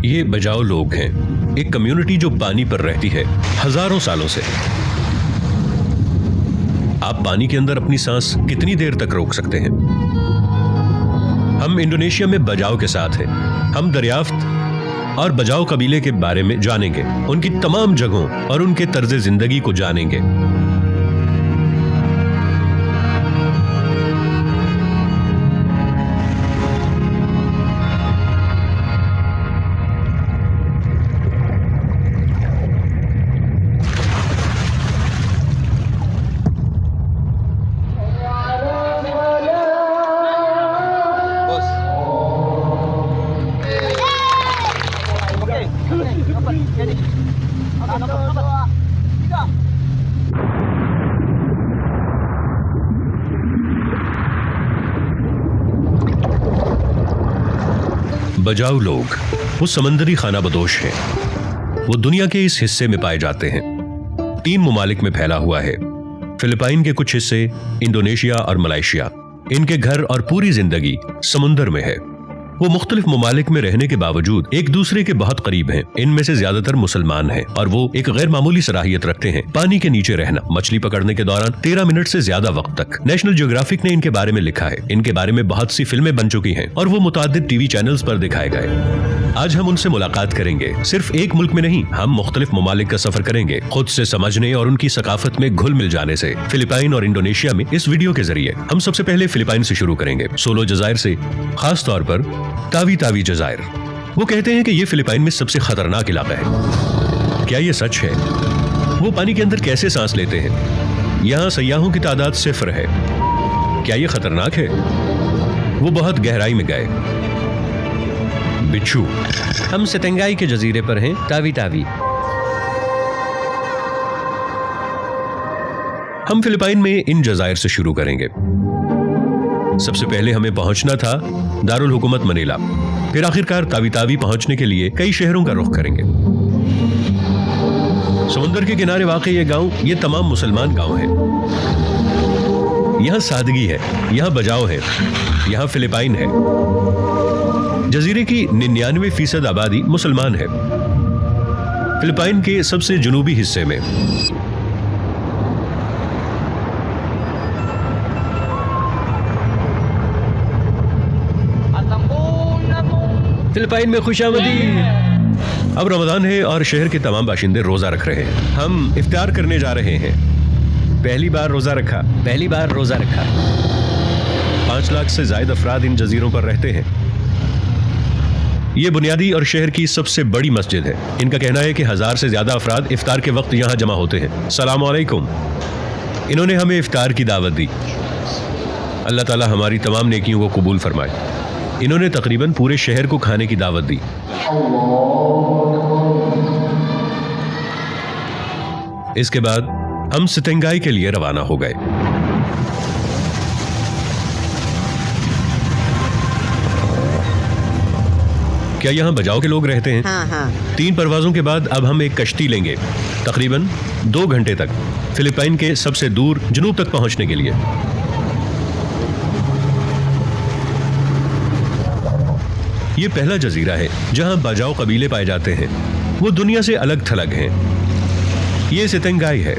ये बजाओ लोग हैं, एक कम्युनिटी जो पानी पर रहती है हजारों सालों से। आप पानी के अंदर अपनी सांस कितनी देर तक रोक सकते हैं? हम इंडोनेशिया में बजाओ के साथ हैं। हम दरियाफ्त और बजाओ कबीले के बारे में जानेंगे, उनकी तमाम जगहों और उनके तर्ज जिंदगी को जानेंगे। बजाओ लोग वो समंदरी खाना बदोश हैं। वो दुनिया के इस हिस्से में पाए जाते हैं। 3 ममालिक में फैला हुआ है। फिलिपाइन के कुछ हिस्से, इंडोनेशिया और मलेशिया। इनके घर और पूरी जिंदगी समुंदर में है। वो मुख्तलिफ ममालिक में रहने के बावजूद एक दूसरे के बहुत करीब हैं। इनमें से ज्यादातर मुसलमान हैं और वो एक गैर मामूली सलाहियत रखते हैं पानी के नीचे रहना। मछली पकड़ने के दौरान 13 मिनट से ज्यादा वक्त तक। नेशनल ज्योग्राफिक ने इनके बारे में लिखा है। इनके बारे में बहुत सी फिल्में बन चुकी हैं और वो मुतादिद टीवी चैनल्स पर दिखाए गए। आज हम उनसे मुलाकात करेंगे। सिर्फ एक मुल्क में नहीं, हम मुख्तलिफ ममालिक का सफर करेंगे, खुद से समझने और उनकी सकाफत में घुल मिल जाने से। फिलिपाइन और इंडोनेशिया में इस वीडियो के जरिए हम सबसे पहले फिलिपाइन से शुरू करेंगे, सोलो जजायर से, खास तौर पर तावी तावी जजायर। वो कहते हैं कि ये फिलिपाइन में सबसे खतरनाक इलाका है। क्या ये सच है? वो पानी के अंदर कैसे सांस लेते हैं? यहाँ सयाहों की तादाद 0 है। क्या ये खतरनाक है? वो बहुत गहराई में गए। बिच्छू। हम सितंगाई के जजीरे पर हैं, तावी तावी। हम फिलिपाइन में इन जजायर से शुरू करेंगे। सबसे पहले हमें पहुंचना था दारुल हुकूमत मनीला। फिर आखिरकार तावी तावी पहुंचने के लिए कई शहरों का रुख करेंगे। समुद्र के किनारे वाक़ ये गांव, ये तमाम मुसलमान गांव हैं। यहां सादगी है, यहां बजाओ है, यहां फिलिपाइन है। जजीरे की 99% आबादी मुसलमान है। फिलिपाइन के सबसे जुनूबी हिस्से में। फिलिपाइन में खुशामदी। अब रमजान है और शहर के तमाम बाशिंदे रोजा रख रहे हैं। हम इफ्तार करने जा रहे हैं। पहली बार रोजा रखा। 5 लाख से ज्यादा अफराद इन जजीरों पर रहते हैं। ये बुनियादी और शहर की सबसे बड़ी मस्जिद है। इनका कहना है कि 1000 से ज्यादा अफराद इफ्तार के वक्त यहाँ जमा होते हैं। सलाम अलैकुम। इन्होंने हमें इफ्तार की दावत दी। अल्लाह ताला हमारी तमाम नेकियों को कबूल फरमाए। इन्होंने तकरीबन पूरे शहर को खाने की दावत दी। इसके बाद हम सितंगाई के लिए रवाना हो गए। क्या यहाँ बजाओ के लोग रहते हैं? हाँ। 3 परवाजों के बाद अब हम एक कश्ती लेंगे, तकरीबन 2 घंटे तक, फिलिपाइन के सबसे दूर जनूब तक पहुंचने के लिए। ये पहला जजीरा है जहां बजाओ कबीले पाए जाते हैं। वो दुनिया से अलग थलग हैं। ये सितंगाई है।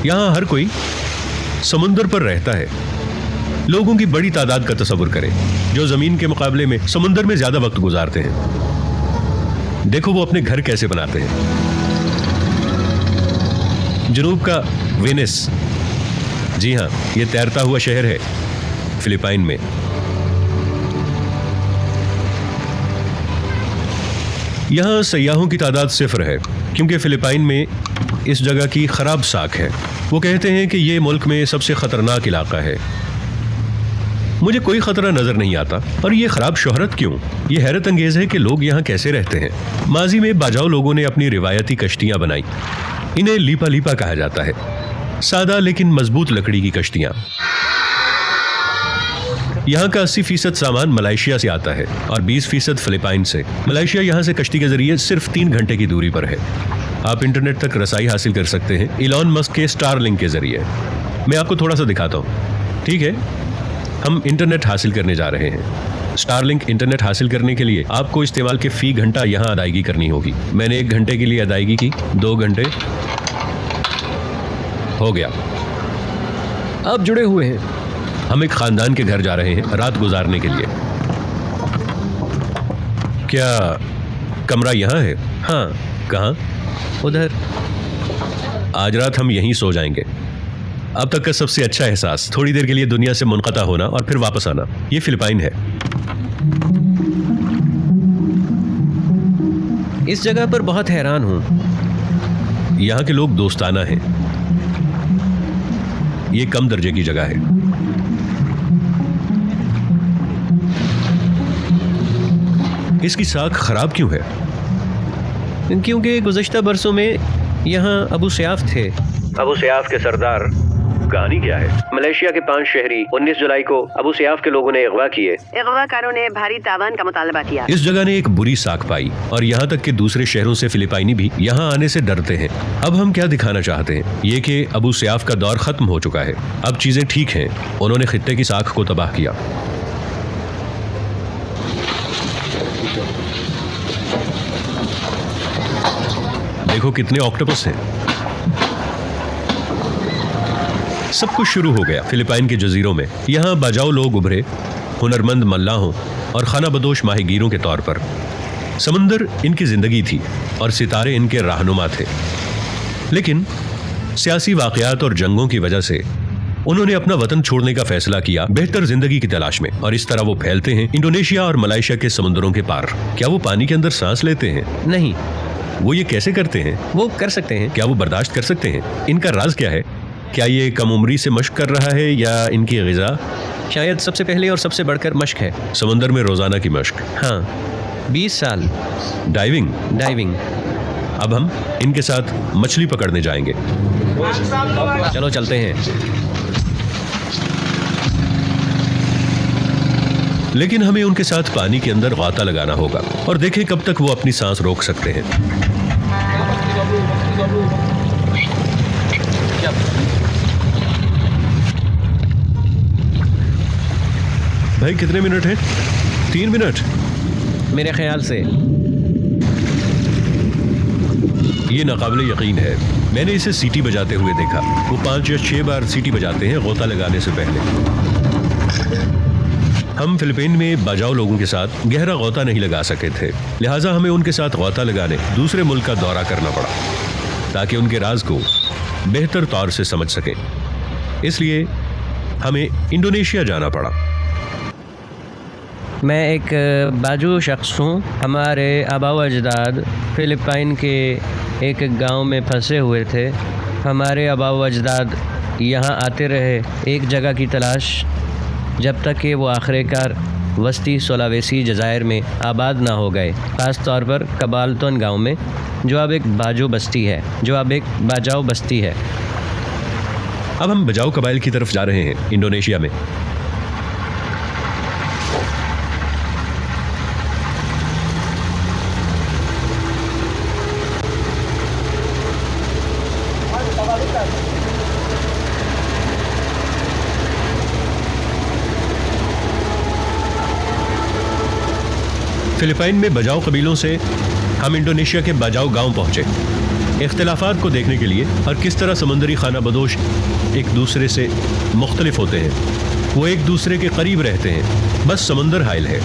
यहां हर कोई समुंदर पर रहता है। लोगों की बड़ी तादाद का तसव्वुर करें जो जमीन के मुकाबले में समुंदर में ज्यादा वक्त गुजारते हैं। देखो वो अपने घर कैसे बनाते हैं। जनूब का वेनिस, जी हां, ये तैरता हुआ शहर है फिलिपाइन में। यहाँ सयाहों की तादाद 0 है क्योंकि फिलिपाइन में इस जगह की खराब साख है। वो कहते हैं कि ये मुल्क में सबसे खतरनाक इलाका है। मुझे कोई खतरा नजर नहीं आता। और ये खराब शोहरत क्यों? ये हैरत अंगेज है कि लोग यहाँ कैसे रहते हैं। माजी में बाजाओ लोगों ने अपनी रिवायती कश्तियाँ बनाई। इन्हें लीपा लीपा कहा जाता है। सादा लेकिन मजबूत लकड़ी की कश्तियाँ। यहाँ का 80% सामान मलेशिया से आता है और 20% फिलिपाइन से। मलेशिया यहाँ से कश्ती के जरिए सिर्फ 3 घंटे की दूरी पर है। आप इंटरनेट तक रसाई हासिल कर सकते हैं इलॉन मस्क के स्टारलिंक के जरिए। मैं आपको थोड़ा सा दिखाता हूँ, ठीक है? हम इंटरनेट हासिल करने जा रहे हैं। स्टारलिंक इंटरनेट हासिल करने के लिए आपको इस्तेमाल के फी घंटा यहाँ अदायगी करनी होगी। मैंने 1 घंटे के लिए अदायगी की, 2 घंटे हो गया। आप जुड़े हुए हैं। हम एक खानदान के घर जा रहे हैं रात गुजारने के लिए। क्या कमरा यहाँ है? हाँ, कहाँ? उधर। आज रात हम यहीं सो जाएंगे। अब तक का सबसे अच्छा एहसास, थोड़ी देर के लिए दुनिया से मुनक़ता होना और फिर वापस आना। ये फिलिपाइन है। इस जगह पर बहुत हैरान हूँ। यहाँ के लोग दोस्ताना हैं। ये कम दर्जे की जगह है। इसकी साख खराब क्यों है? क्योंकि गुज़श्ता बरसों में यहाँ अबू सयाफ थे। अबू सयाफ के सरदार। कहानी क्या है? मलेशिया के 5 शहरी 19 जुलाई को अबू सयाफ के लोगों ने अगवा किए। अगवाकारों ने भारी तावान का मुतालबा किया। इस जगह ने एक बुरी साख पाई और यहाँ तक कि दूसरे शहरों से फिलिपाइनी भी यहाँ आने से डरते हैं। अब हम क्या दिखाना चाहते हैं? ये कि अबू सयाफ का दौर खत्म हो चुका है। अब चीजें ठीक हैं। उन्होंने खित्ते की साख को तबाह किया। देखो कितने ऑक्टोपस हैं। सब कुछ शुरू हो गया फिलिपाइन के जजीरों में। यहाँ बाजाओ लोग उभरे, हुनरमंद मल्लाहों और खाना बदोश माहीगीरों के तौर पर। समंदर इनकी जिंदगी थी और सितारे इनके रहनुमा थे। लेकिन सियासी वाकयात और जंगों की वजह से उन्होंने अपना वतन छोड़ने का फैसला किया बेहतर जिंदगी की तलाश में। और इस तरह वो फैलते हैं इंडोनेशिया और मलेशिया के समुद्रों के पार। क्या वो पानी के अंदर सांस लेते हैं? नहीं। वो ये कैसे करते हैं? वो कर सकते हैं। क्या वो बर्दाश्त कर सकते हैं? इनका राज क्या है? क्या ये कम उम्री से मश्क कर रहा है या इनकी ग़िज़ा? शायद सबसे पहले और सबसे बढ़कर मश्क है। समंदर में रोजाना की मश्क। हाँ, 20 साल। डाइविंग। अब हम इनके साथ मछली पकड़ने जाएंगे। चलो चलते हैं। लेकिन हमें उनके साथ पानी के अंदर गाता लगाना होगा और देखें कब तक वो अपनी सांस रोक सकते हैं। भाई कितने मिनट हैं? 3 मिनट मेरे ख्याल से। ये नाकाबिले यकीन है। मैंने इसे सीटी बजाते हुए देखा। वो 5 या 6 बार सीटी बजाते हैं गोता लगाने से पहले। हम फिलिपाइन में बाजाओ लोगों के साथ गहरा गोता नहीं लगा सके थे, लिहाजा हमें उनके साथ गोता लगाने दूसरे मुल्क का दौरा करना पड़ा ताकि उनके राज को बेहतर तौर से समझ सकें। इसलिए हमें इंडोनेशिया जाना पड़ा। मैं एक बाजू शख्स हूँ। हमारे आबा व अजदाद फिलिपाइन के एक गांव में फंसे हुए थे। हमारे आबा व अजदाद यहाँ आते रहे एक जगह की तलाश, जब तक कि वो आखिरकार वस्ती सुलावेसी जज़ायर में आबाद ना हो गए, ख़ास तौर पर कबालतोन गांव में, जो अब एक बाजाओ बस्ती है। अब हम बाजाओ कबाइल की तरफ जा रहे हैं इंडोनेशिया में। फिलिपाइन में बाजाओ कबीलों से हम इंडोनेशिया के बाजाओ गांव पहुंचे, इख्तिलाफात को देखने के लिए और किस तरह समुद्री खाना बदोश एक दूसरे से मुख्तलिफ होते हैं। वो एक दूसरे के करीब रहते हैं, बस समंदर हाइल है।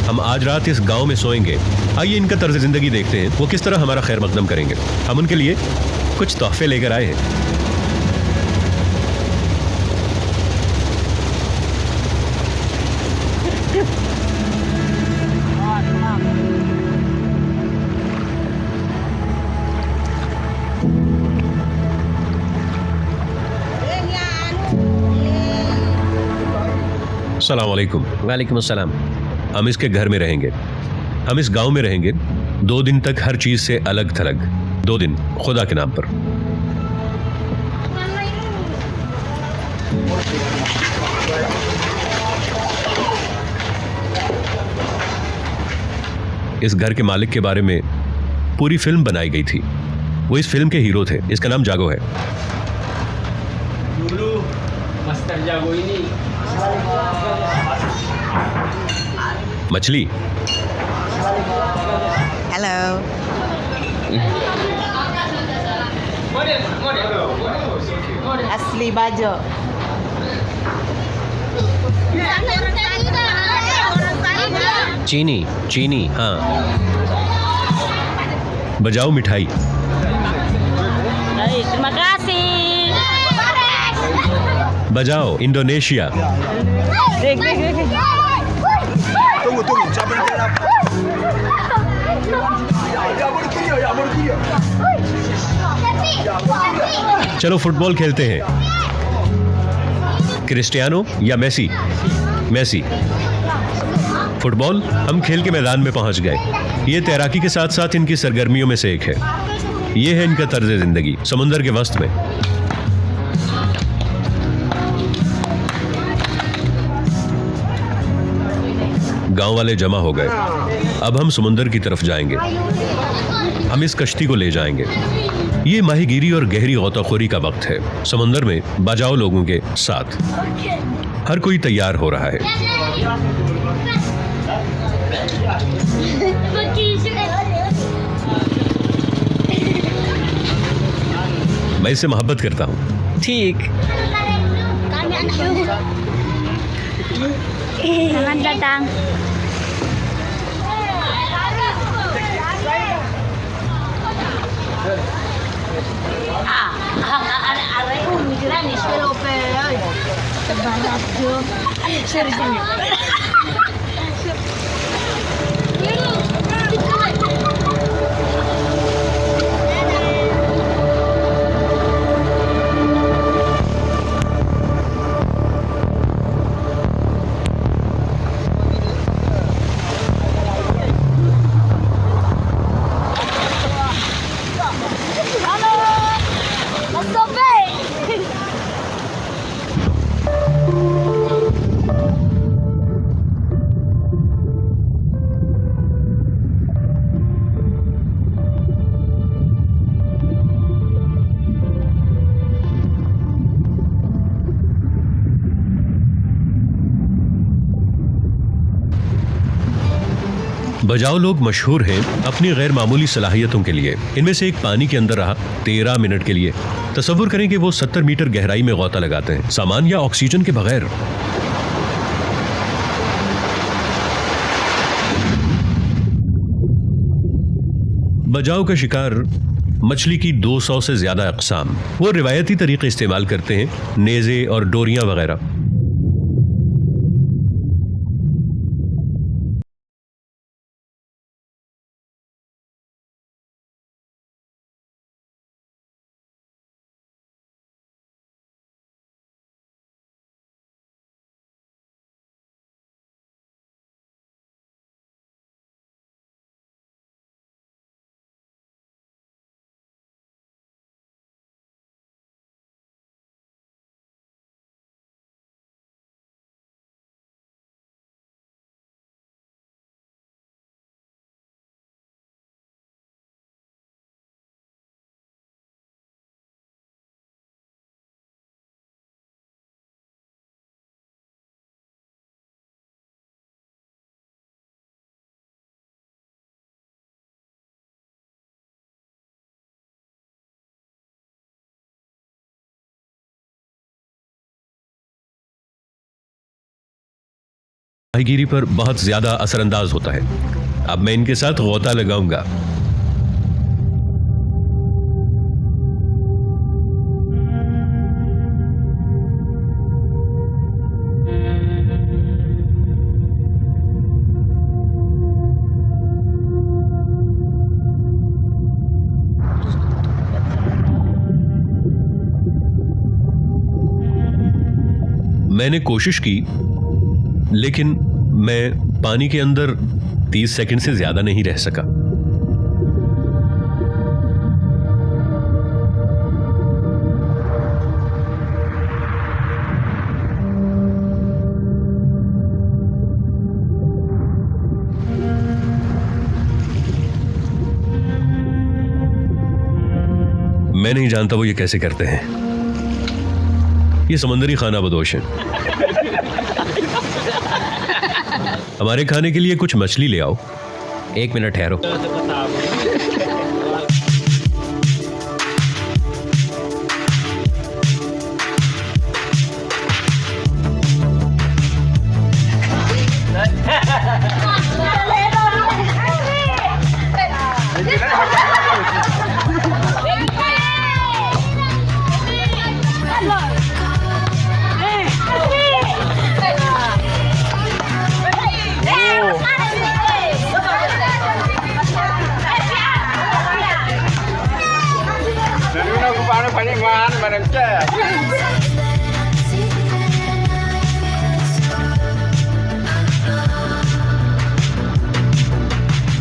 हम आज रात इस गांव में सोएंगे। आइए इनका तर्ज ज़िंदगी देखते हैं, वो किस तरह हमारा खैर मकदम करेंगे। हम उनके लिए कुछ तोहफे लेकर आए हैं। अस्सलाम वालेकुम। वालेकुम अस्सलाम। हम इसके घर में रहेंगे। हम इस गांव में रहेंगे 2 दिन तक, हर चीज़ से अलग थलग। 2 दिन खुदा के नाम पर। इस घर के मालिक के बारे में पूरी फिल्म बनाई गई थी। वो इस फिल्म के हीरो थे। इसका नाम जागो है। Master Jago ini मछली। Hello. Asli Bajo. चीनी चीनी, हाँ। बजाओ मिठाई। Baik, terima kasih. बजाओ Indonesia. Tunggu, siapa yang kena? चलो फुटबॉल खेलते हैं। क्रिस्टियानो या मेसी? मेसी। फुटबॉल। हम खेल के मैदान में पहुंच गए। ये तैराकी के साथ साथ इनकी सरगर्मियों में से एक है। ये है इनका तर्ज जिंदगी, समुंदर के वस्त में। गांव वाले जमा हो गए। अब हम समुंदर की तरफ जाएंगे। हम इस कश्ती को ले जाएंगे। ये माहीगीरी और गहरी गौताखोरी का वक्त है। समुंदर में बजाओ लोगों के साथ। हर कोई तैयार हो रहा है। मैं इससे मोहब्बत करता हूँ। ठीक। Selamat datang. बजाओ लोग मशहूर हैं अपनी गैर मामूली सलाहियतों के लिए। इनमें से एक पानी के अंदर रहा 13 मिनट के लिए। तसव्वुर करें कि वो 70 मीटर गहराई में गौता लगाते हैं, सामान या ऑक्सीजन के बगैर। बजाओ का शिकार मछली की 200 से ज्यादा अक़साम। वो रिवायती तरीके इस्तेमाल करते हैं, नेज़े और डोरियां वगैरह। माहीगीरी पर बहुत ज्यादा असरअंदाज होता है। अब मैं इनके साथ गौता लगाऊंगा। मैंने कोशिश की, लेकिन मैं पानी के अंदर 30 सेकंड से ज्यादा नहीं रह सका। मैं नहीं जानता वो ये कैसे करते हैं। ये समंदरी खाना बदोश है। हमारे खाने के लिए कुछ मछली ले आओ। 1 मिनट ठहरो।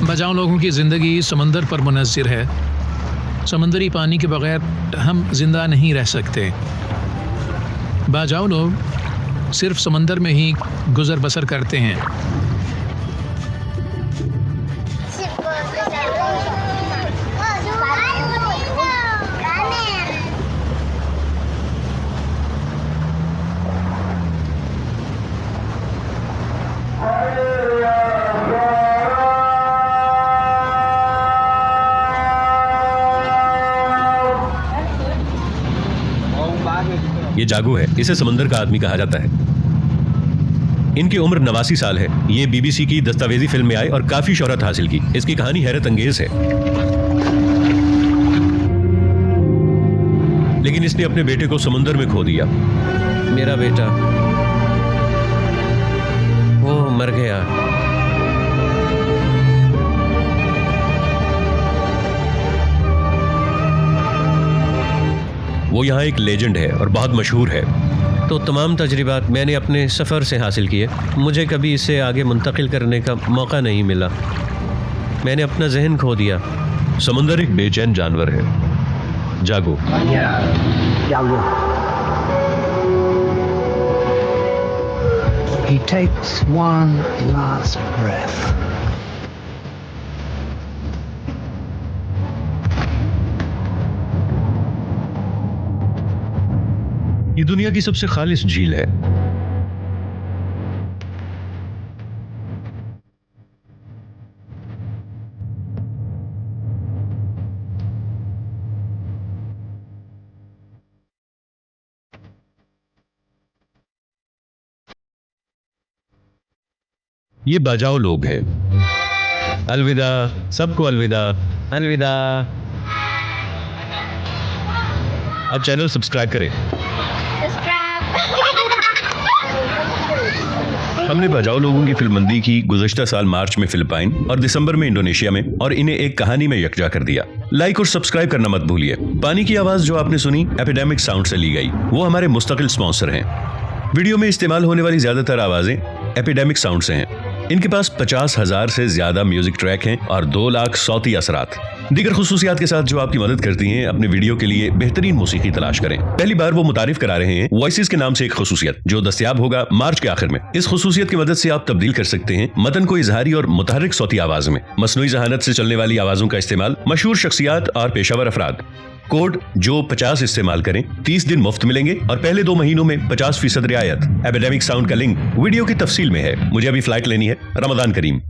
बजाओ लोगों की ज़िंदगी समंदर पर मुनहसर है। समंदरी पानी के बगैर हम जिंदा नहीं रह सकते। बाजाओ लोग सिर्फ समंदर में ही गुजर बसर करते हैं। ये जागो है, इसे समंदर का आदमी कहा जाता है। इनकी उम्र 89 साल है। ये बीबीसी की दस्तावेजी फिल्म में आए और काफी शोहरत हासिल की। इसकी कहानी हैरत अंगेज है, लेकिन इसने अपने बेटे को समुंदर में खो दिया। मेरा बेटा वो मर गया। वो यहाँ एक लेजेंड है और बहुत मशहूर है। तो तमाम तजर्बात मैंने अपने सफ़र से हासिल किए। मुझे कभी इसे आगे मुंतकिल करने का मौका नहीं मिला। मैंने अपना जहन खो दिया। समुंदर एक बेचैन जानवर है। जागो। He takes one last breath. ये दुनिया की सबसे खालिस झील है। ये बाजाओ लोग हैं। अलविदा, सबको अलविदा। अलविदा। अब चैनल सब्सक्राइब करें। हमने बाजाओ लोगों की फिल्मबंदी की गुज़श्ता साल मार्च में फिलिपाइन और दिसंबर में इंडोनेशिया में, और इन्हें एक कहानी में यकजा कर दिया। लाइक और सब्सक्राइब करना मत भूलिए। पानी की आवाज जो आपने सुनी एपिडेमिक साउंड से ली गई। वो हमारे मुस्तकिल स्पॉन्सर हैं। वीडियो में इस्तेमाल होने वाली ज्यादातर आवाजें एपिडेमिक साउंड से हैं। इनके पास 50,000 से ज्यादा म्यूजिक ट्रैक हैं और 2 लाख सौती असरात। दीगर खुसूसियात के साथ जो आपकी मदद करती हैं अपने वीडियो के लिए बेहतरीन मौसीकी तलाश करें। पहली बार वो मुतारिफ करा रहे हैं वॉइसेस के नाम से एक खुसूसियत जो दस्तयाब होगा मार्च के आखिर में। इस खुसूसियत की मदद से आप तब्दील कर सकते हैं मतन को इजहारी और मुतहर्रिक सौती आवाज में। मसनूई जहानत से चलने वाली आवाजों का इस्तेमाल, मशहूर शख्सियात और पेशावर अफराद। कोड जो 50 इस्तेमाल करें 30 दिन मुफ्त मिलेंगे और पहले 2 महीनों में 50% रियायत। एपिडेमिक साउंड का लिंक वीडियो की तफसील में है। मुझे अभी फ्लाइट लेनी है। रमजान करीम।